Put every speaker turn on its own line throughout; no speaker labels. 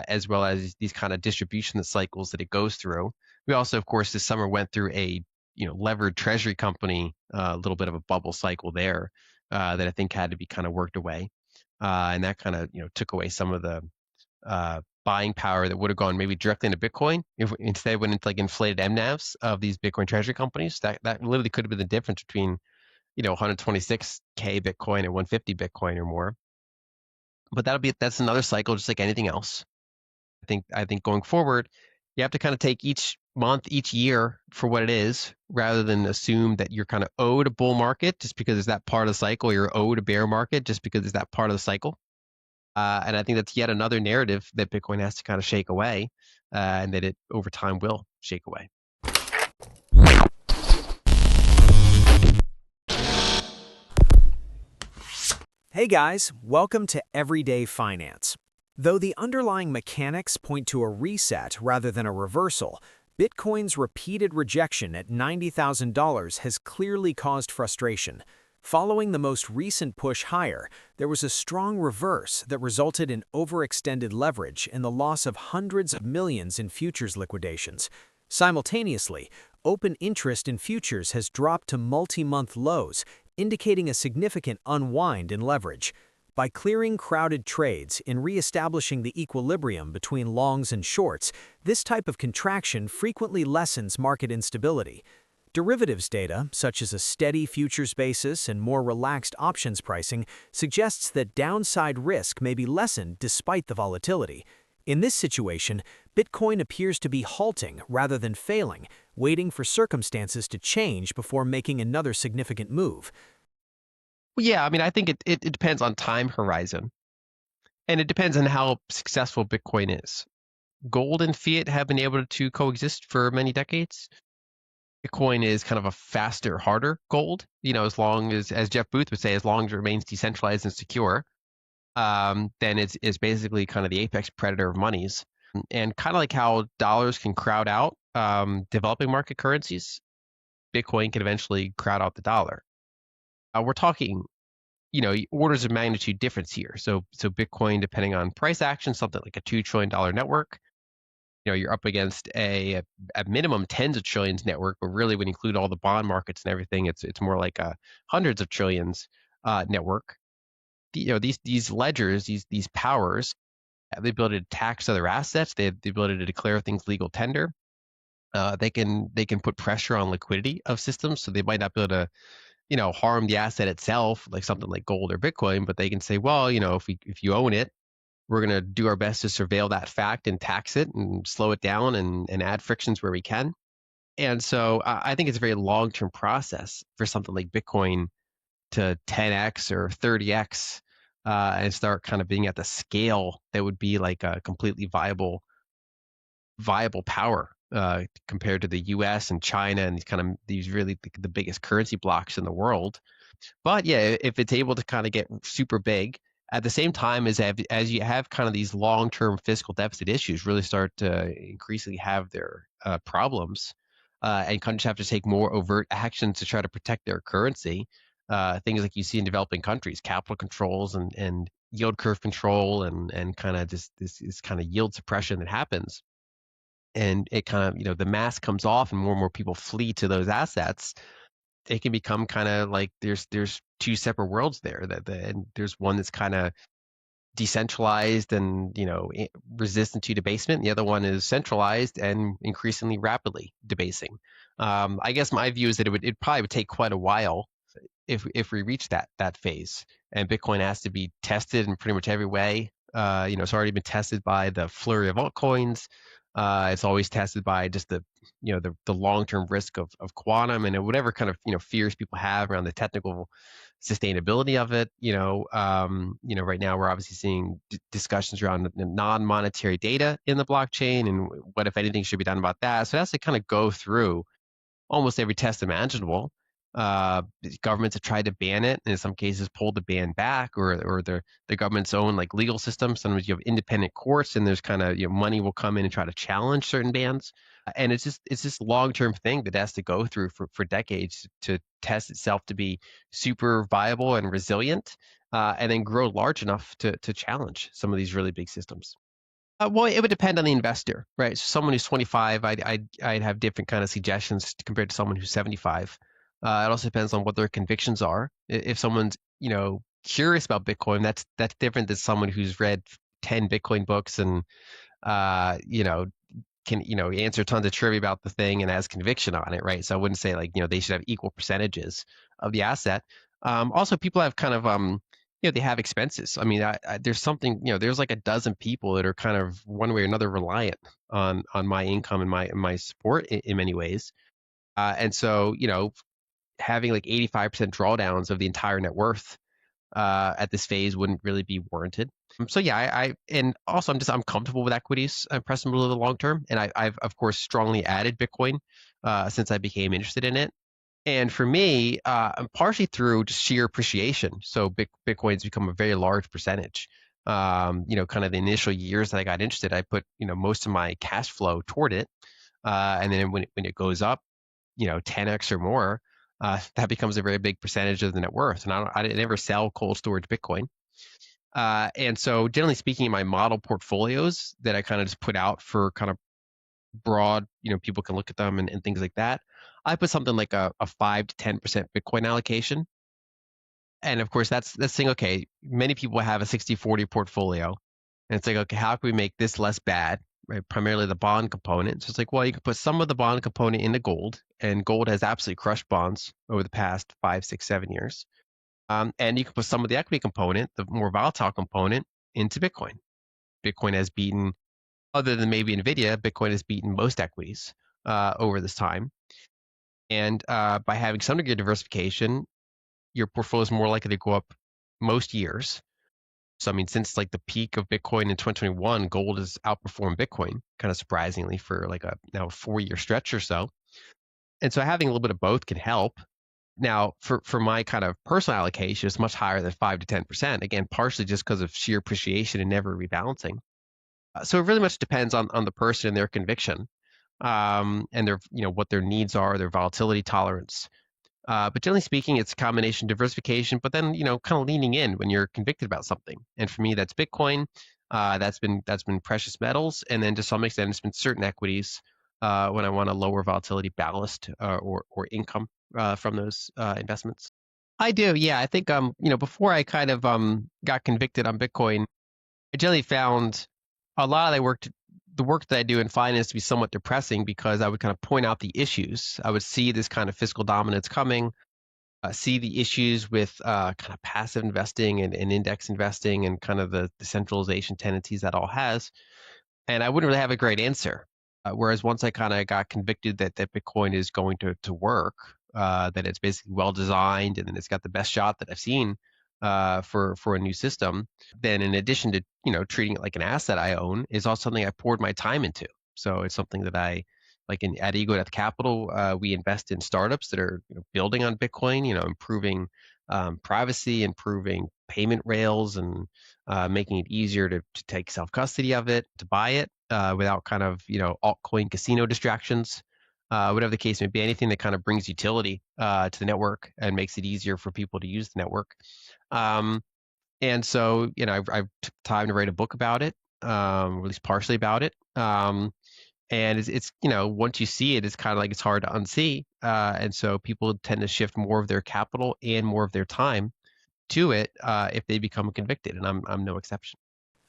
as well as these kind of distribution cycles that it goes through. We also, of course, this summer went through a levered treasury company, a little bit of a bubble cycle there that I think had to be kind of worked away, and that kind of took away some of the buying power that would have gone maybe directly into Bitcoin if instead went into like inflated MNAVs of these Bitcoin treasury companies. That literally could have been the difference between 126K Bitcoin and 150 Bitcoin or more. But that's another cycle, just like anything else. I think going forward, you have to kind of take each month, each year for what it is, rather than assume that you're kind of owed a bull market just because it's that part of the cycle. You're owed a bear market just because it's that part of the cycle. And I think that's yet another narrative that Bitcoin has to kind of shake away, and that it over time will shake away.
Hey guys, welcome to Everyday Finance. Though the underlying mechanics point to a reset rather than a reversal, Bitcoin's repeated rejection at $90,000 has clearly caused frustration. Following the most recent push higher, there was a strong reverse that resulted in overextended leverage and the loss of hundreds of millions in futures liquidations. Simultaneously, open interest in futures has dropped to multi-month lows, indicating a significant unwind in leverage. By clearing crowded trades and reestablishing the equilibrium between longs and shorts, this type of contraction frequently lessens market instability. Derivatives data, such as a steady futures basis and more relaxed options pricing, suggests that downside risk may be lessened despite the volatility. In this situation, Bitcoin appears to be halting rather than failing, waiting for circumstances to change before making another significant move.
Well, yeah, I mean, I think it depends on time horizon, and it depends on how successful Bitcoin is. Gold and fiat have been able to coexist for many decades. Bitcoin is kind of a faster, harder gold. As long as Jeff Booth would say, as long as it remains decentralized and secure, then it's basically kind of the apex predator of monies. And kind of like how dollars can crowd out developing market currencies, Bitcoin can eventually crowd out the dollar. We're talking, orders of magnitude difference here. So Bitcoin, depending on price action, something like a $2 trillion network. You're up against a at minimum tens of trillions network, but really when you include all the bond markets and everything, it's more like a hundreds of trillions network. These ledgers, these powers have the ability to tax other assets. They have the ability to declare things legal tender. They can put pressure on liquidity of systems, so they might not be able to harm the asset itself, like something like gold or Bitcoin, but they can say, well, if you own it, we're going to do our best to surveil that fact and tax it and slow it down and add frictions where we can. And so I think it's a very long-term process for something like Bitcoin to 10x or 30x and start kind of being at the scale that would be like a completely viable power compared to the U.S. and China and these really the biggest currency blocks in the world. But yeah, if it's able to kind of get super big at the same time as you have kind of these long-term fiscal deficit issues really start to increasingly have their problems, and countries have to take more overt actions to try to protect their currency. Things like you see in developing countries, capital controls and yield curve control and kind of this kind of yield suppression that happens. And it kind of, the mask comes off and more people flee to those assets. It can become kind of like there's two separate worlds there and there's one that's kind of decentralized and resistant to debasement. The other one is centralized and increasingly rapidly debasing. I guess my view is that it probably would take quite a while if we reach that phase, and Bitcoin has to be tested in pretty much every way. It's already been tested by the flurry of altcoins. It's always tested by just the long-term risk of quantum and whatever kind of fears people have around the technical sustainability of it. Right now we're obviously seeing discussions around non-monetary data in the blockchain and what, if anything, should be done about that. So it has to kind of go through almost every test imaginable. Governments have tried to ban it, and in some cases pulled the ban back, or the government's own like legal system. Sometimes you have independent courts, and there's kind of money will come in and try to challenge certain bans. And it's this long-term thing that has to go through for decades to test itself to be super viable and resilient, and then grow large enough to challenge some of these really big systems. Well, it would depend on the investor, right? So someone who's 25, I'd have different kind of suggestions compared to someone who's 75. It also depends on what their convictions are. If someone's, curious about Bitcoin, that's different than someone who's read 10 Bitcoin books and uh, you know, can, answer tons of trivia about the thing and has conviction on it, right? So I wouldn't say like, they should have equal percentages of the asset. Also, people have kind of, they have expenses. I mean, there's something, there's like a dozen people that are kind of one way or another reliant on my income and my support in many ways. And so, having like 85% drawdowns of the entire net worth at this phase wouldn't really be warranted. So yeah, and also I'm comfortable with equities. I'm pressing over the long term, and I've of course strongly added Bitcoin since I became interested in it. And for me, I'm partially through just sheer appreciation. So Bitcoin's become a very large percentage. Kind of the initial years that I got interested, I put most of my cash flow toward it, and then when it goes up, 10x or more, that becomes a very big percentage of the net worth. And I never sell cold storage Bitcoin. And so generally speaking, my model portfolios that I kind of just put out for kind of broad, people can look at them and things like that. I put something like a 5 to 10% Bitcoin allocation. And of course, that's saying, okay, many people have a 60-40 portfolio. And it's like, okay, how can we make this less bad? Right, primarily the bond component. So it's like, well, you could put some of the bond component into gold, and gold has absolutely crushed bonds over the past 5, 6, 7 years. And you can put some of the equity component, the more volatile component, into Bitcoin. Bitcoin has beaten, other than maybe Nvidia, Bitcoin has beaten most equities over this time. And by having some degree of diversification, your portfolio is more likely to go up most years. So I mean, since like the peak of Bitcoin in 2021, gold has outperformed Bitcoin, kind of surprisingly for like a now 4 year stretch or so. And so having a little bit of both can help. Now, for my kind of personal allocation, it's much higher than 5 to 10%. Again, partially just because of sheer appreciation and never rebalancing. So it really much depends on the person and their conviction, and their what their needs are, their volatility tolerance. But generally speaking, it's a combination diversification, but then kind of leaning in when you're convicted about something. And for me, that's Bitcoin. That's been precious metals, and then to some extent, it's been certain equities when I want a lower volatility ballast or income from those investments. I do, yeah. I think before I kind of got convicted on Bitcoin, I generally found a lot of the work that I do in finance to be somewhat depressing because I would kind of point out the issues. I would see this kind of fiscal dominance coming, see the issues with kind of passive investing and index investing and kind of the centralization tendencies that all has. And I wouldn't really have a great answer. Whereas once I kind of got convicted that Bitcoin is going to work, that it's basically well designed and then it's got the best shot that I've seen for a new system, then in addition to treating it like an asset I own, is also something I poured my time into. So it's something that I like at Ego Death Capital, we invest in startups that are building on Bitcoin, improving privacy, improving payment rails, and making it easier to take self custody of it, to buy it without kind of altcoin casino distractions. Whatever the case may be, anything that kind of brings utility to the network and makes it easier for people to use the network. Um, and so, I've took time to write a book about it, or at least partially about it. And it's once you see it, it's kind of like it's hard to unsee. And so people tend to shift more of their capital and more of their time to it if they become convicted, and I'm no exception.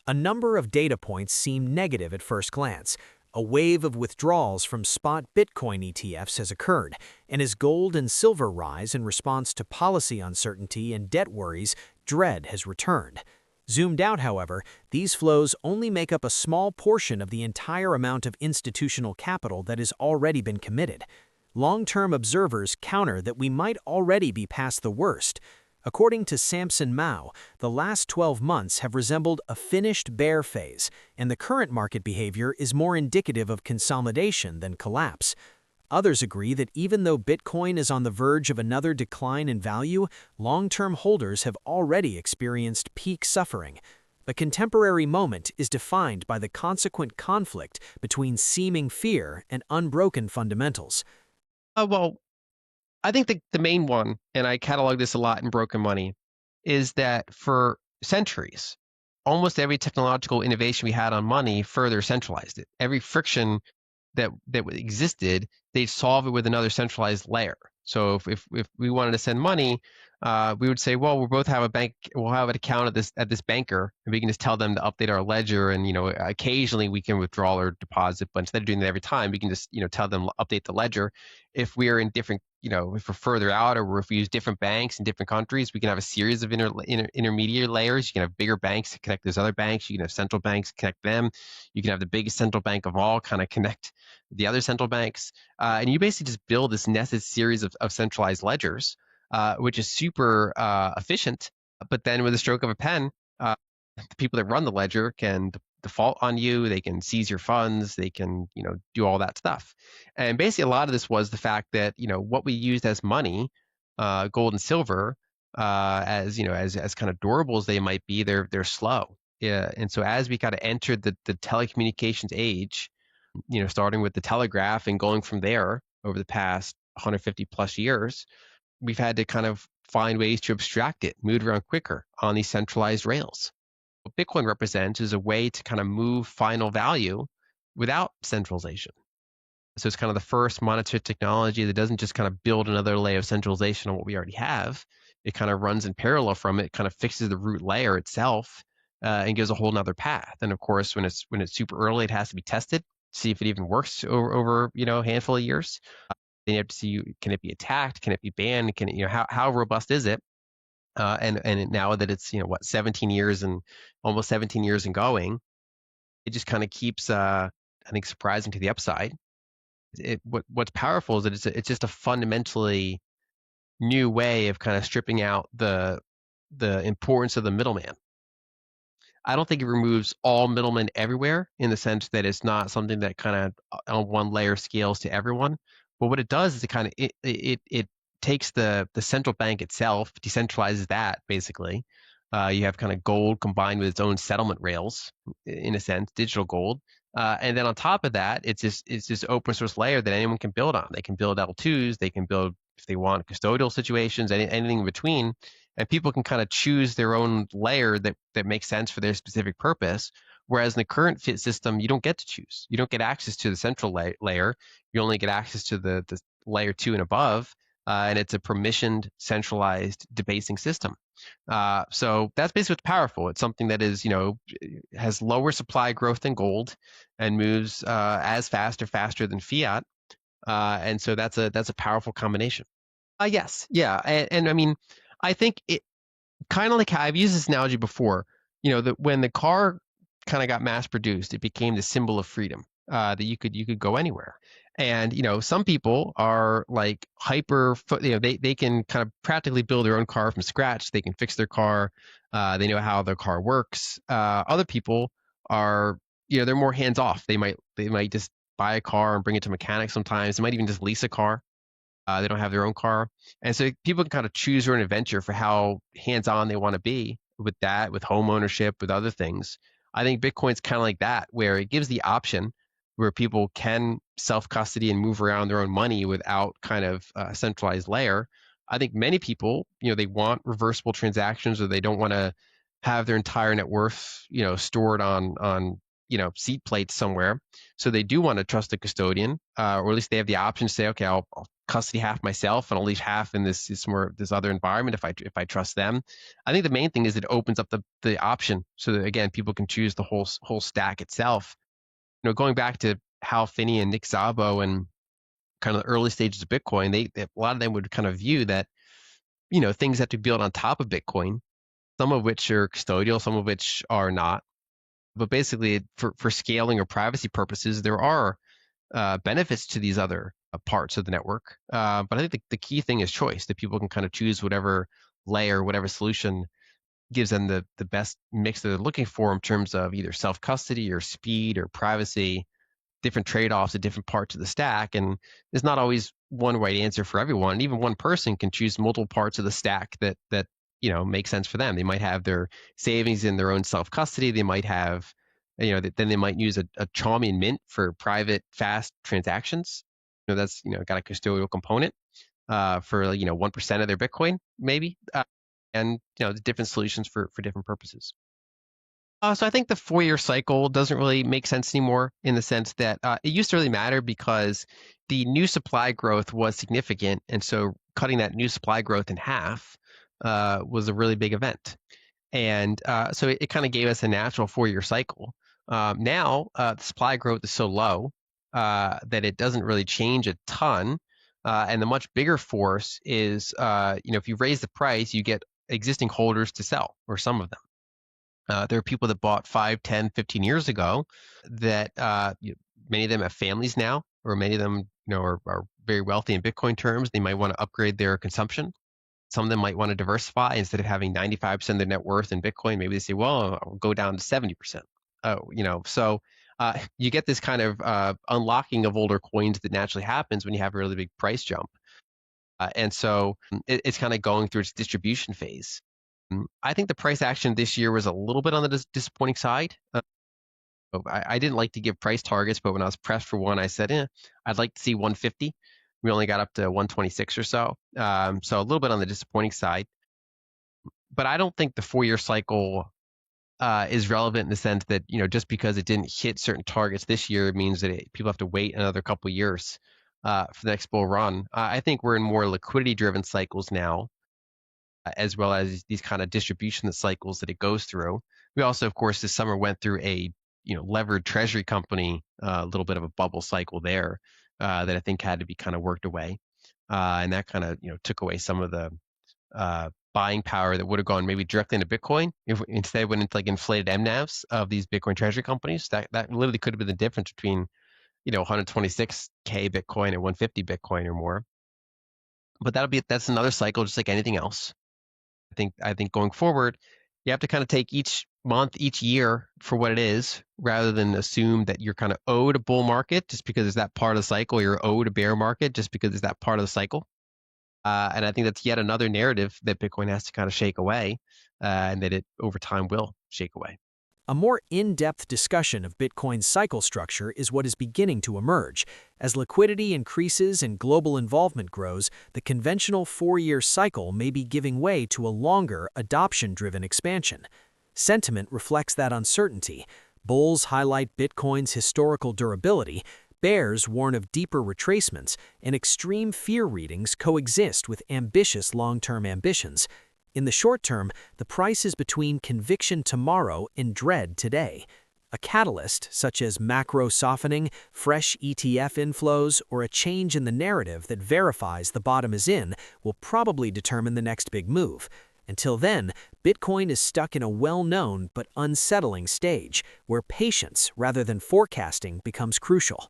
A number of data points seem negative at first glance. A wave of withdrawals from spot Bitcoin ETFs has occurred, and as gold and silver rise in response to policy uncertainty and debt worries, dread has returned. Zoomed out, however, these flows only make up a small portion of the entire amount of institutional capital that has already been committed. Long-term observers counter that we might already be past the worst. According to Samson Mao, the last 12 months have resembled a finished bear phase, and the current market behavior is more indicative of consolidation than collapse. Others agree that even though Bitcoin is on the verge of another decline in value, long-term holders have already experienced peak suffering. The contemporary moment is defined by the consequent conflict between seeming fear and unbroken fundamentals.
Well, I think the main one, and I catalog this a lot in Broken Money, is that for centuries, almost every technological innovation we had on money further centralized it. Every friction that existed, they'd solve it with another centralized layer. So if we wanted to send money, we would say, well, we'll both have a bank, we'll have an account at this banker, and we can just tell them to update our ledger, and occasionally we can withdraw or deposit, but instead of doing that every time, we can just tell them update the ledger. If we're in different, if we're further out, or if we use different banks in different countries, we can have a series of intermediate layers. You can have bigger banks to connect those other banks. You can have central banks connect them. You can have the biggest central bank of all kind of connect the other central banks. And you basically just build this nested series of centralized ledgers, which is super efficient. But then with a stroke of a pen, the people that run the ledger can default on you. They can seize your funds. They can, do all that stuff. And basically, a lot of this was the fact that, what we used as money, gold and silver, as kind of durable as they might be, they're slow. Yeah. And so as we kind of entered the telecommunications age, starting with the telegraph and going from there over the past 150 plus years, we've had to kind of find ways to abstract it, move it around quicker on these centralized rails. What Bitcoin represents is a way to kind of move final value without centralization. So it's kind of the first monetary technology that doesn't just kind of build another layer of centralization on what we already have. It kind of runs in parallel from it, kind of fixes the root layer itself, and gives a whole nother path. And of course, when it's super early, it has to be tested, see if it even works over a handful of years. Then you have to see, can it be attacked? Can it be banned? Can it, how robust is it? And now that it's 17 years and almost 17 years and going, it just kind of keeps I think surprising to the upside. What's powerful is that it's just a fundamentally new way of kind of stripping out the importance of the middleman. I don't think it removes all middlemen everywhere in the sense that it's not something that kind of on one layer scales to everyone. But what it does is it kind of it takes the central bank itself, decentralizes that basically. You have kind of gold combined with its own settlement rails, in a sense, digital gold. And then on top of that, it's this open source layer that anyone can build on. They can build L2s, they can build if they want custodial situations, anything in between, and people can kind of choose their own layer that makes sense for their specific purpose. Whereas in the current fit system, you don't get to choose. You don't get access to the central layer. You only get access to the layer 2 and above, and it's a permissioned, centralized debasing system. So that's basically what's powerful. It's something that is, has lower supply growth than gold and moves as fast or faster than fiat. And so that's a powerful combination. Yes, yeah, and I mean, I think it kind of like how I've used this analogy before. That when the car kind of got mass produced, it became the symbol of freedom. That you could go anywhere, and some people are like hyper. They can kind of practically build their own car from scratch. They can fix their car. They know how their car works. Other people are they're more hands off. They might just buy a car and bring it to mechanics sometimes. They might even just lease a car. They don't have their own car. And so people can kind of choose their own adventure for how hands-on they want to be with that, with home ownership, with other things. I think Bitcoin's kind of like that, where it gives the option where people can self-custody and move around their own money without kind of a centralized layer. I think many people, they want reversible transactions, or they don't want to have their entire net worth, stored on seat plates somewhere. So they do want to trust a custodian, or at least they have the option to say, okay, I'll custody half myself and I'll leave half in this other environment if I trust them. I think the main thing is it opens up the option so that again people can choose the whole stack itself. Going back to Hal Finney and Nick Szabo and kind of the early stages of Bitcoin, a lot of them would kind of view that things have to be built on top of Bitcoin, some of which are custodial, some of which are not. But basically, for scaling or privacy purposes, there are benefits to these other parts of the network. But I think the key thing is choice, that people can kind of choose whatever layer, whatever solution gives them the best mix that they're looking for in terms of either self-custody or speed or privacy, different trade-offs at different parts of the stack. And there's not always one right answer for everyone. Even one person can choose multiple parts of the stack that make sense for them. They might have their savings in their own self-custody. They might have, then they might use a Chaumian mint for private, fast transactions. That's, got a custodial component for 1% of their Bitcoin, maybe. And, the different solutions for different purposes. So I think the 4-year cycle doesn't really make sense anymore in the sense that it used to really matter because the new supply growth was significant, and so cutting that new supply growth in half was a really big event. And so it kind of gave us a natural 4-year cycle. Now, the supply growth is so low that it doesn't really change a ton. And the much bigger force is, if you raise the price, you get existing holders to sell, or some of them. There are people that bought 5, 10, 15 years ago that many of them have families now, or many of them, are very wealthy in Bitcoin terms. They might want to upgrade their consumption. Some of them might want to diversify instead of having 95% of their net worth in Bitcoin. Maybe they say, well, I'll go down to 70%. So you get this kind of unlocking of older coins that naturally happens when you have a really big price jump. And so it's kind of going through its distribution phase. I think the price action this year was a little bit on the disappointing side. I didn't like to give price targets, but when I was pressed for one, I said, I'd like to see 150. We only got up to 126 or so. So a little bit on the disappointing side. But I don't think the 4-year cycle is relevant in the sense that, just because it didn't hit certain targets this year, it means that people have to wait another couple of years for the next bull run. I think we're in more liquidity driven cycles now, as well as these kind of distribution cycles that it goes through. We also, of course, this summer went through a levered treasury company, a little bit of a bubble cycle there that I think had to be kind of worked away, and that kind of took away some of the buying power that would have gone maybe directly into Bitcoin if instead went into like inflated MNAVs of these Bitcoin treasury companies. That literally could have been the difference between 126K Bitcoin and 150 Bitcoin or more. But that's another cycle, just like anything else. I think going forward, you have to kind of take each month, each year for what it is, rather than assume that you're kind of owed a bull market just because it's that part of the cycle. You're owed a bear market just because it's that part of the cycle. And I think that's yet another narrative that Bitcoin has to kind of shake away, and that it over time will shake away.
A more in-depth discussion of Bitcoin's cycle structure is what is beginning to emerge. As liquidity increases and global involvement grows, the conventional 4-year cycle may be giving way to a longer, adoption-driven expansion. Sentiment reflects that uncertainty. Bulls highlight Bitcoin's historical durability, bears warn of deeper retracements, and extreme fear readings coexist with ambitious long-term ambitions. In the short term, the price is between conviction tomorrow and dread today. A catalyst, such as macro softening, fresh ETF inflows, or a change in the narrative that verifies the bottom is in, will probably determine the next big move. Until then, Bitcoin is stuck in a well-known but unsettling stage, where patience rather than forecasting becomes crucial.